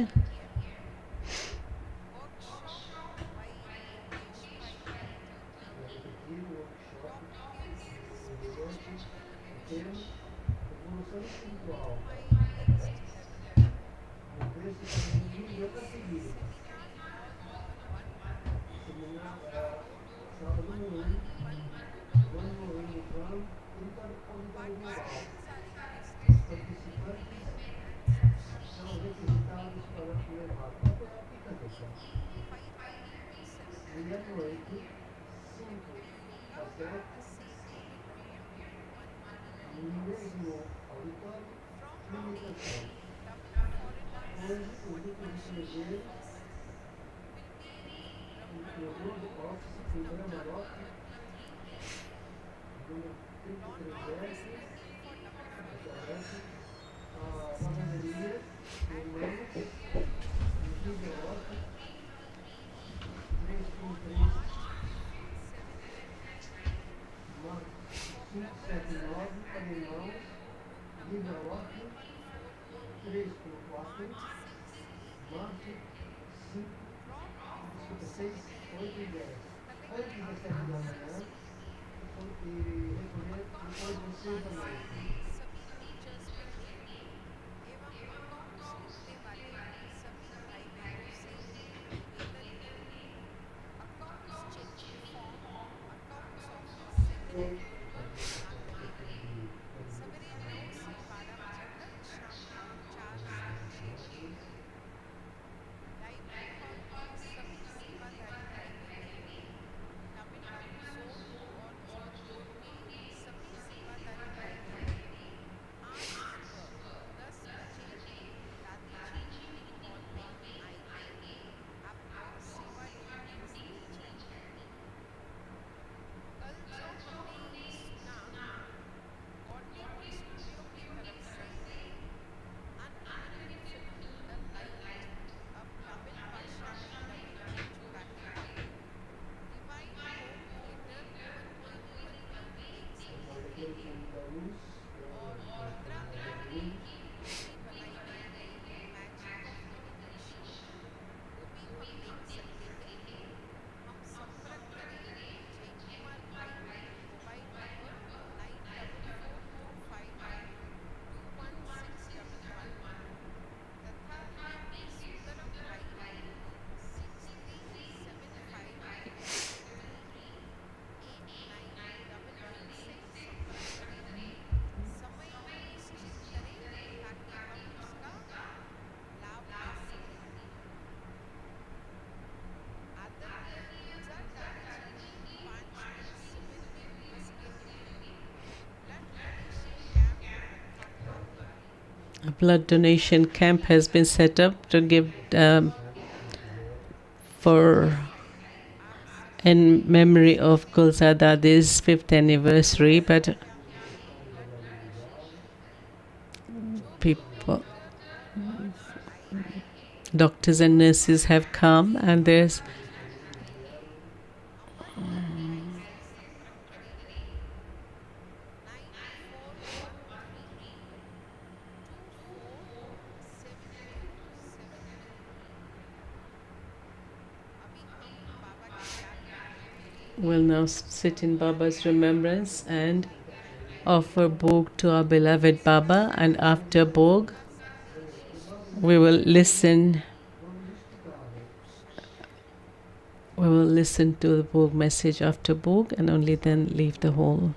A blood donation camp has been set up to give for in memory of Gulzada's 5th anniversary, but people, doctors and nurses have come, and there's we'll now sit in Baba's remembrance and offer Bhog to our beloved Baba, and after Bhog we will listen to the Bhog message after Bhog, and only then leave the hall.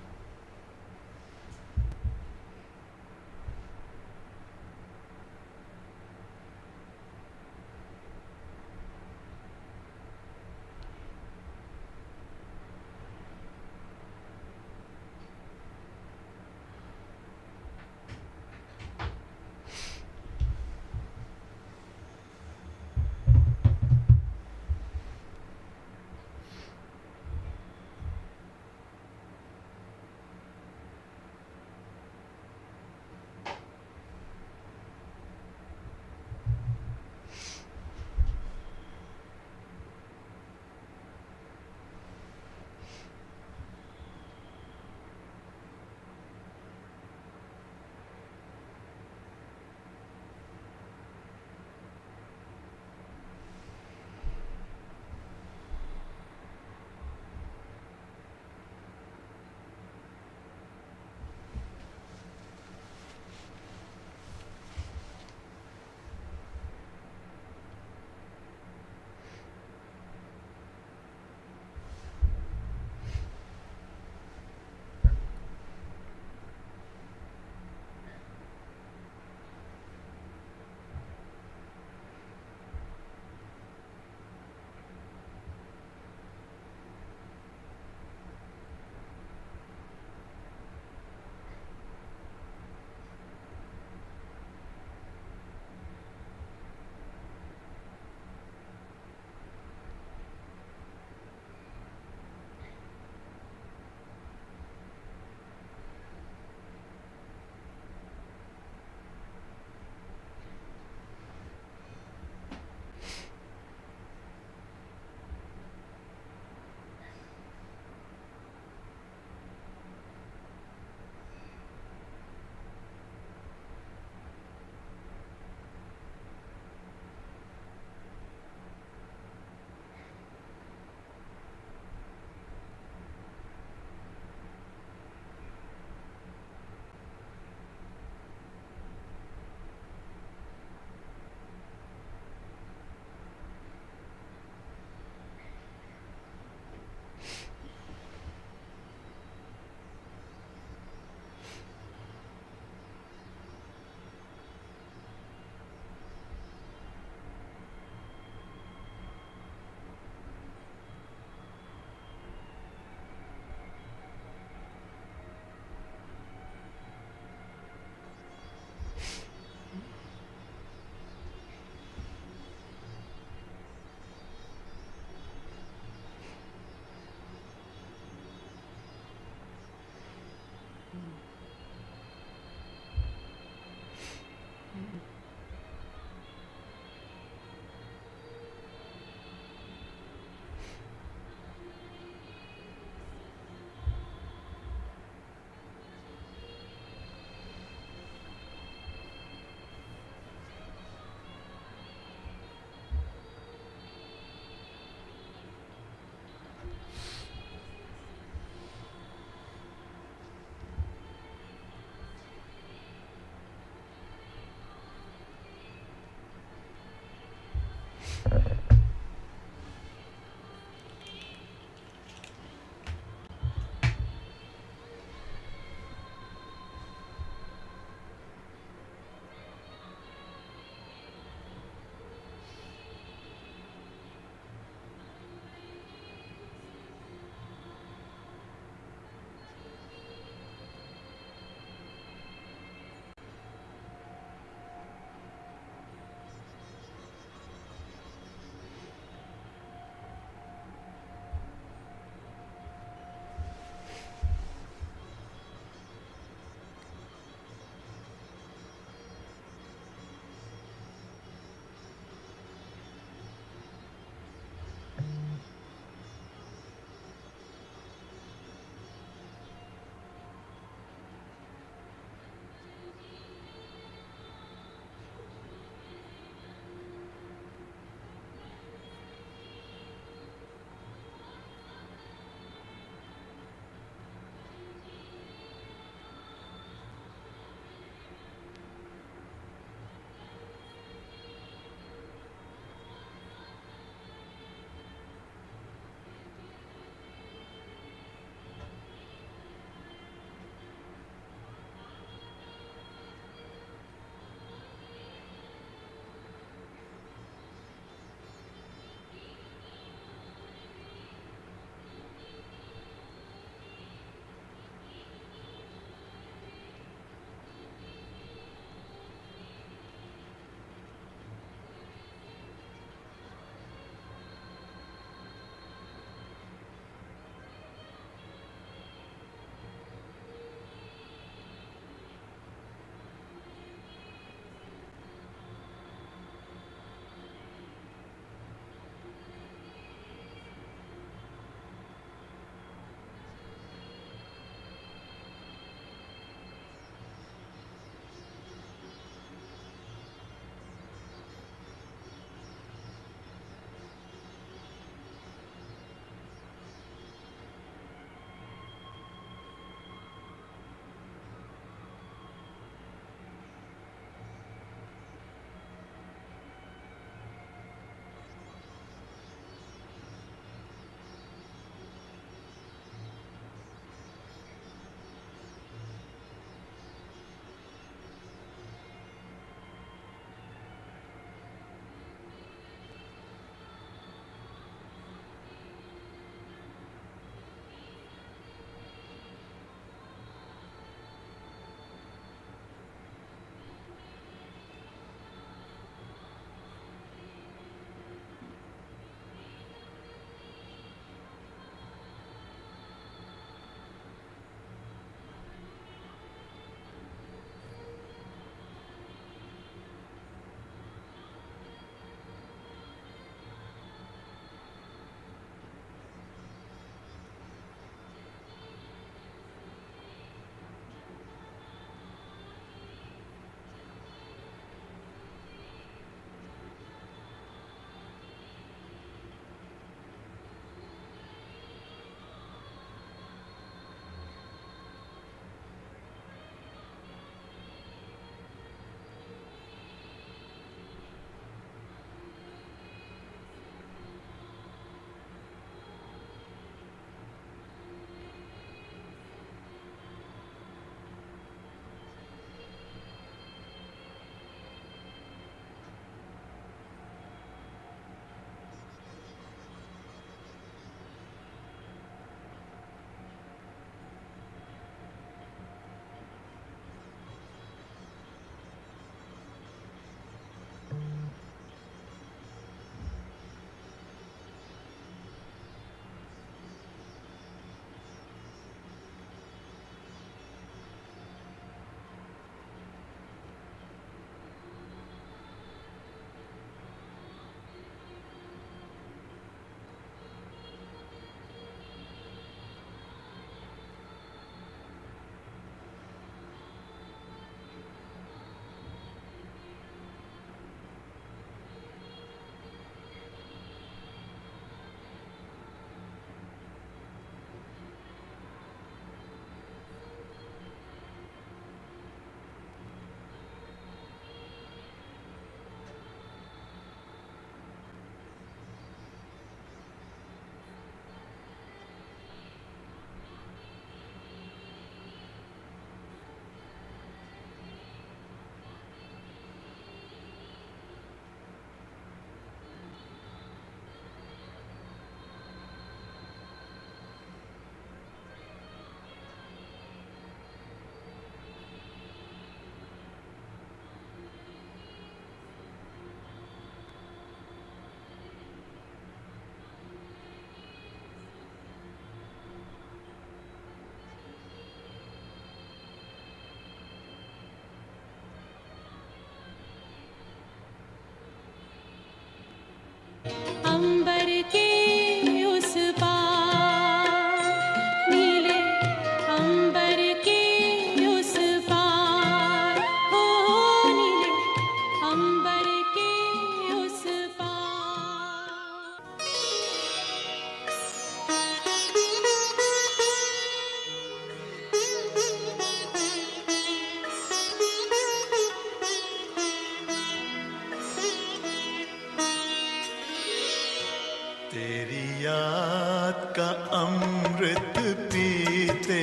तेरी याद का अमृत पीते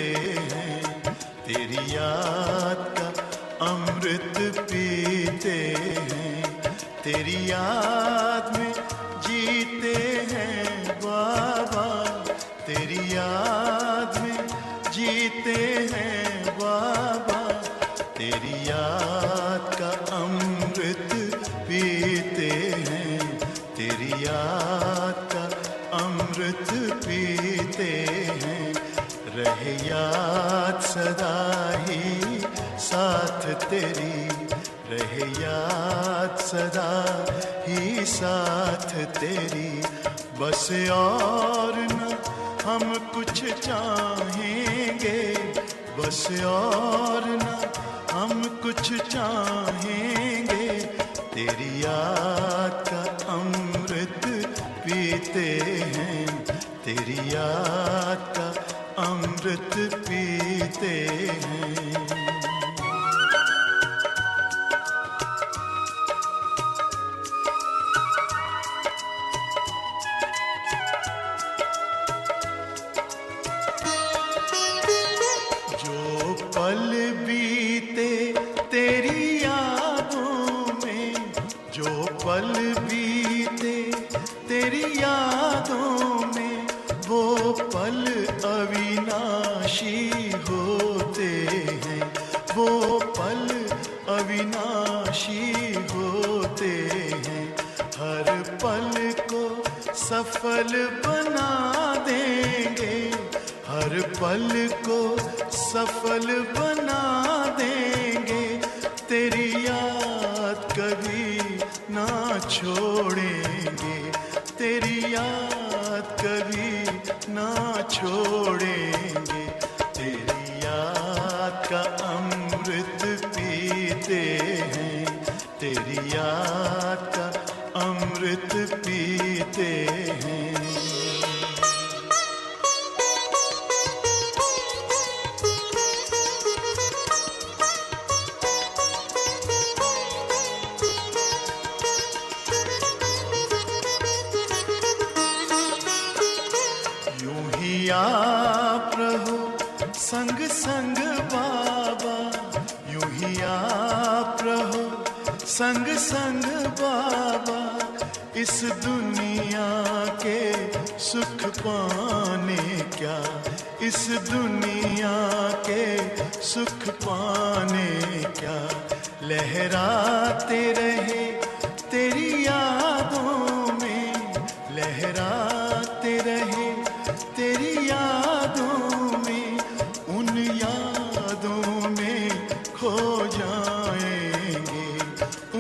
हैं, तेरी याद का अमृत पीते हैं, तेरी याद में जीते हैं बाबा, तेरी याद में जीते हैं बाबा, तेरी याद का अमृत पीते हैं, तेरी याद का अमृत पीते हैं। रहे याद सदा ही साथ तेरी, रहे याद सदा ही साथ तेरी, बस और न हम कुछ चाहेंगे, बस और न हम कुछ चाहेंगे, तेरी याद का अमृत पीते हैं, तेरी याद का अमृत पीते हैं। जो पल बीते तेरी यादों में, जो पल बीते तेरी यादों में, वो पल अविनाशी होते हैं, वो पल अविनाशी होते हैं। हर पल को सफल बना देंगे, हर पल को सफल बना देंगे, तेरी याद कभी ना छोड़ेंगे, तेरी याद कभी ना छोड़ेंगे, तेरी याद का अमृत पीते हैं, तेरी याद का अमृत पीते हैं। आप रहो संग संग बाबा, यूं ही आप रहो संग संग बाबा, इस दुनिया के सुख पाने क्या, इस दुनिया के सुख पाने क्या, लहराते रहे तेरी यादों में, लहराते रहे तेरी यादों में, उन यादों में खो जाएंगे,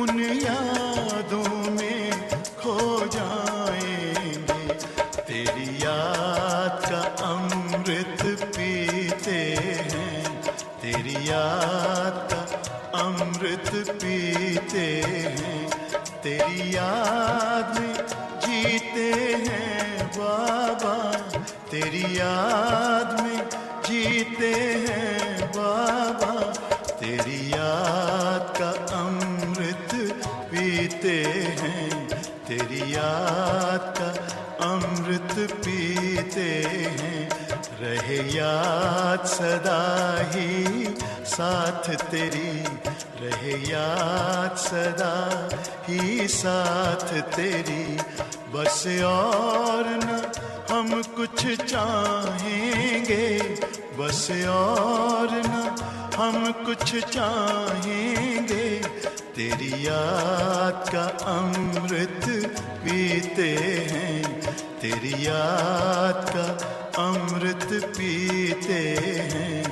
उन यादों में खो जाएंगे, तेरी याद का अमृत पीते हैं, तेरी याद का अमृत पीते हैं, तेरी याद में जीते हैं बाबा, तेरी याद में जीते हैं बाबा, तेरी याद का अमृत पीते हैं, तेरी याद का अमृत पीते हैं। रहे याद सदा ही साथ तेरी, रहे याद सदा ही साथ तेरी, बस और न हम कुछ चाहेंगे, बस और न हम कुछ चाहेंगे, तेरी याद का अमृत पीते हैं, तेरी याद का अमृत पीते हैं,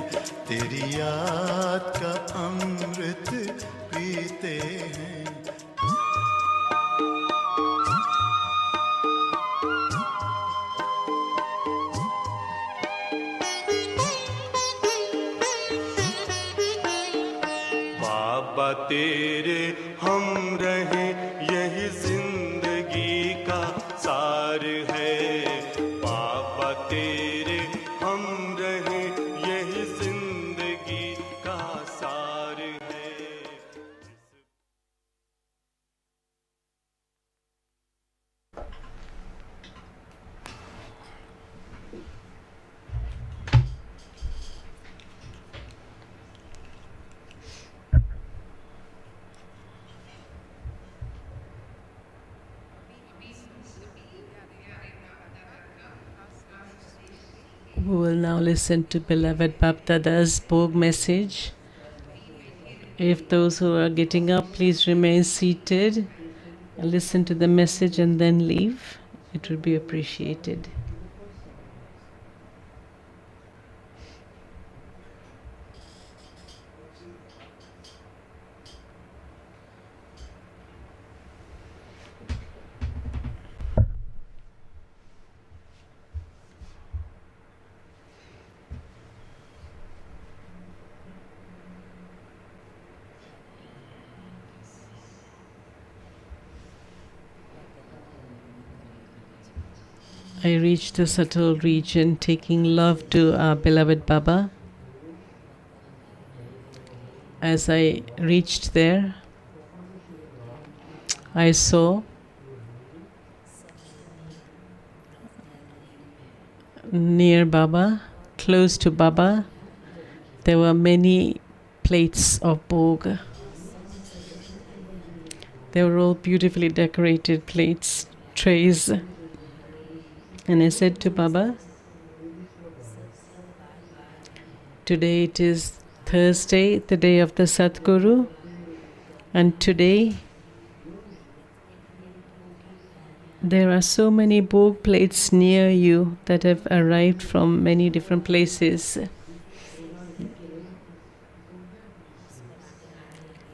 तेरी याद का अमृत पीते हैं। बाबा तेरे हम रहे यही जिंदगी का सार है, बाबा तेरे हम रहे यही जिंदगी का सार है। We will now listen to beloved Bapdada's Bhog message. If those who are getting up, please remain seated and listen to the message and then leave. It would be appreciated. I reached the subtle region, taking love to our beloved Baba. As I reached there, I saw near Baba, close to Baba, there were many plates of bhog. They were all beautifully decorated plates, trays. And I said to Baba, today it is Thursday, the day of the Satguru, and today there are so many bhog plates near you that have arrived from many different places.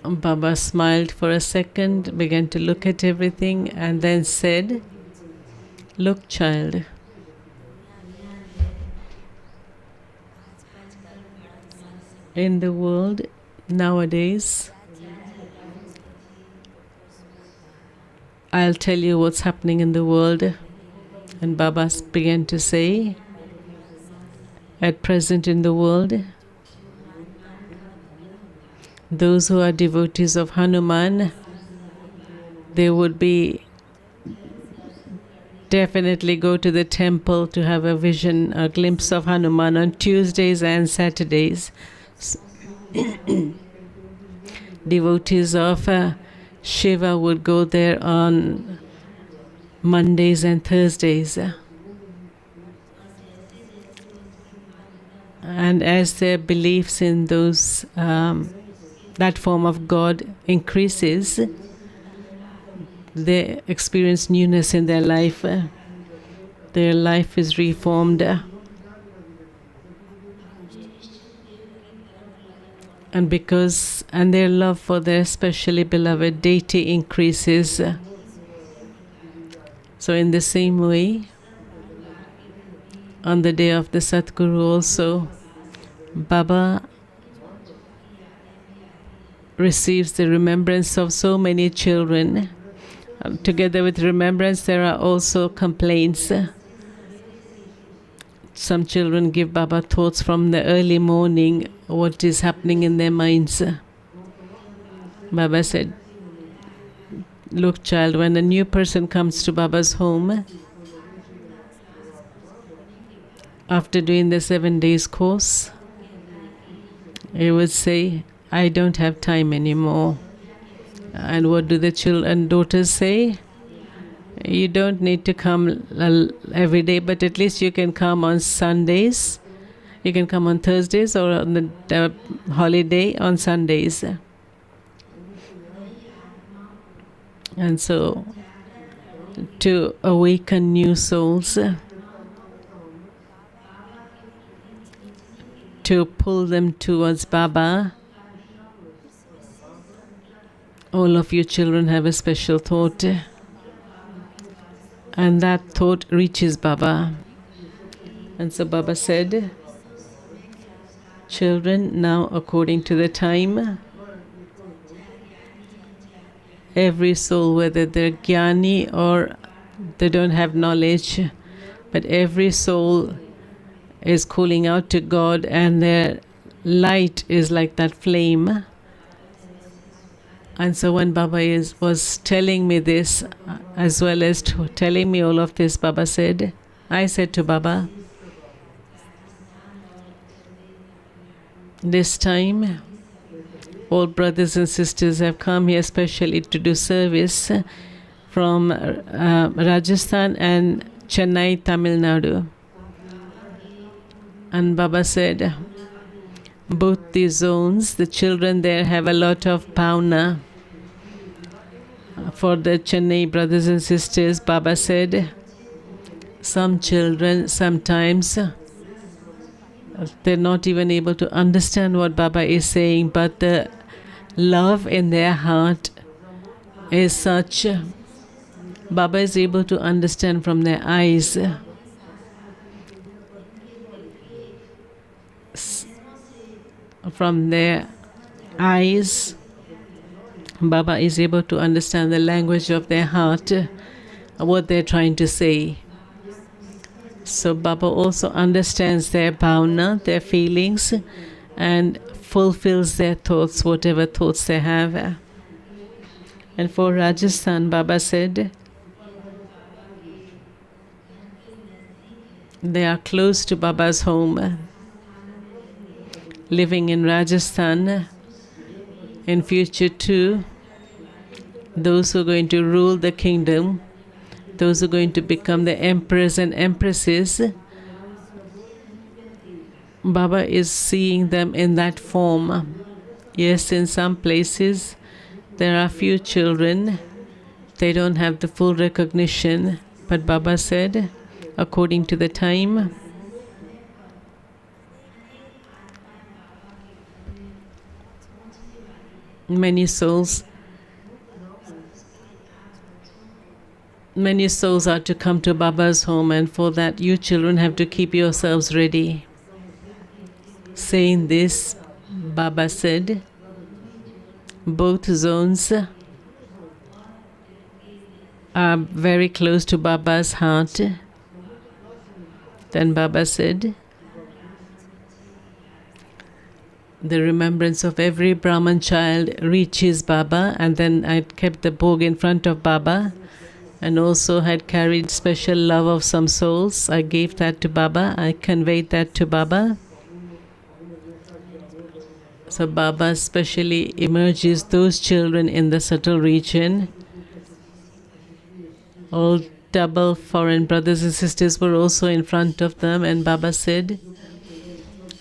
Baba smiled for a second, began to look at everything, and then said, "Look, child, in the world nowadays, I'll tell you what's happening in the world." And Baba began to say, at present in the world, those who are devotees of Hanuman, they would be definitely go to the temple to have a vision, a glimpse of Hanuman on Tuesdays and Saturdays. Devotees of Shiva would go there on Mondays and Thursdays. And as their beliefs in those that form of God increases, they experience newness in their life. Their life is reformed. And their love for their specially beloved deity increases. So in the same way, on the day of the Satguru also, Baba receives the remembrance of so many children. Together with remembrance, there are also complaints. Some children give Baba thoughts from the early morning, what is happening in their minds. Baba said, "Look, child, when a new person comes to Baba's home, after doing the 7 days course, he would say, 'I don't have time anymore.' And what do the children and daughters say? 'You don't need to come every day, but at least you can come on Sundays. You can come on Thursdays or on the holiday on Sundays.' And so, to awaken new souls, to pull them towards Baba, all of you children have a special thought, and that thought reaches Baba. And so Baba said, 'Children, now according to the time, every soul, whether they're jnani or they don't have knowledge, but every soul is calling out to God, and their light is like that flame.' And so when Baba was telling me this, as well as telling me all of this, Baba said, I said to Baba, this time all brothers and sisters have come here specially to do service from Rajasthan and Chennai, Tamil Nadu. And Baba said, both these zones, the children there have a lot of bhavna. For the Chennai brothers and sisters, Baba said, some children sometimes they're not even able to understand what Baba is saying, but the love in their heart is such. Baba is able to understand from their eyes. From their eyes, Baba is able to understand the language of their heart, what they're trying to say. So Baba also understands their bhavna, their feelings, and fulfills their thoughts, whatever thoughts they have. And for Rajasthan, Baba said, they are close to Baba's home. Living in Rajasthan, in future too, those who are going to rule the kingdom, those who are going to become the emperors and empresses, Baba is seeing them in that form. Yes, in some places there are few children, they don't have the full recognition, but Baba said, according to the time, many souls are to come to Baba's home, and for that you children have to keep yourselves ready. Saying this, Baba said, both zones are very close to Baba's heart. Then Baba said, the remembrance of every Brahman child reaches Baba, and then I kept the bhog in front of Baba and also had carried special love of some souls. I gave that to Baba, I conveyed that to Baba. So Baba specially emerges those children in the subtle region. All double foreign brothers and sisters were also in front of them, and Baba said,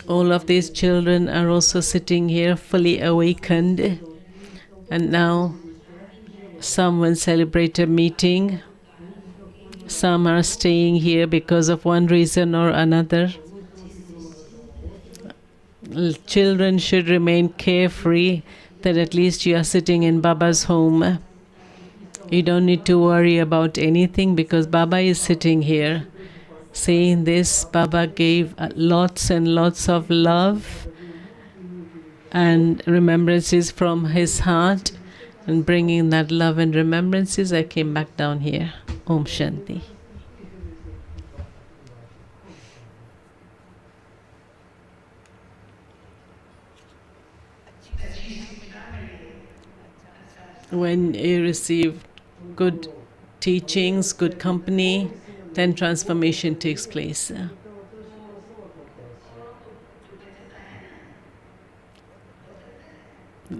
all of these children are also sitting here fully awakened, and now some will celebrate a meeting, some are staying here because of one reason or another. Children should remain carefree that at least you are sitting in Baba's home. You don't need to worry about anything because Baba is sitting here. Saying this, Baba gave lots and lots of love and remembrances from his heart, and bringing that love and remembrances, I came back down here. Om Shanti. When you receive good teachings, good company, then transformation takes place.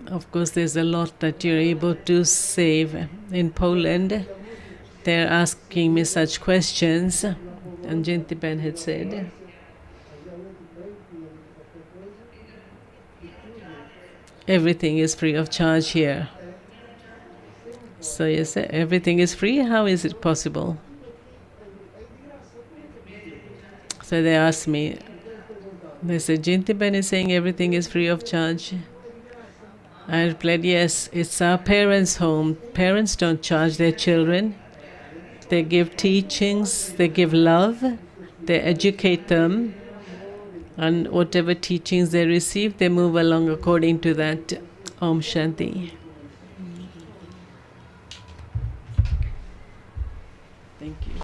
Of course, there's a lot that you're able to save. In Poland, they're asking me such questions, and Jintiben had said, everything is free of charge here. So you say, everything is free? How is it possible? So they asked me, they said, Jintiben is saying everything is free of charge. I replied, yes, it's our parents' home. Parents don't charge their children. They give teachings, they give love, they educate them, and whatever teachings they receive, they move along according to that. Om Shanti. Thank you.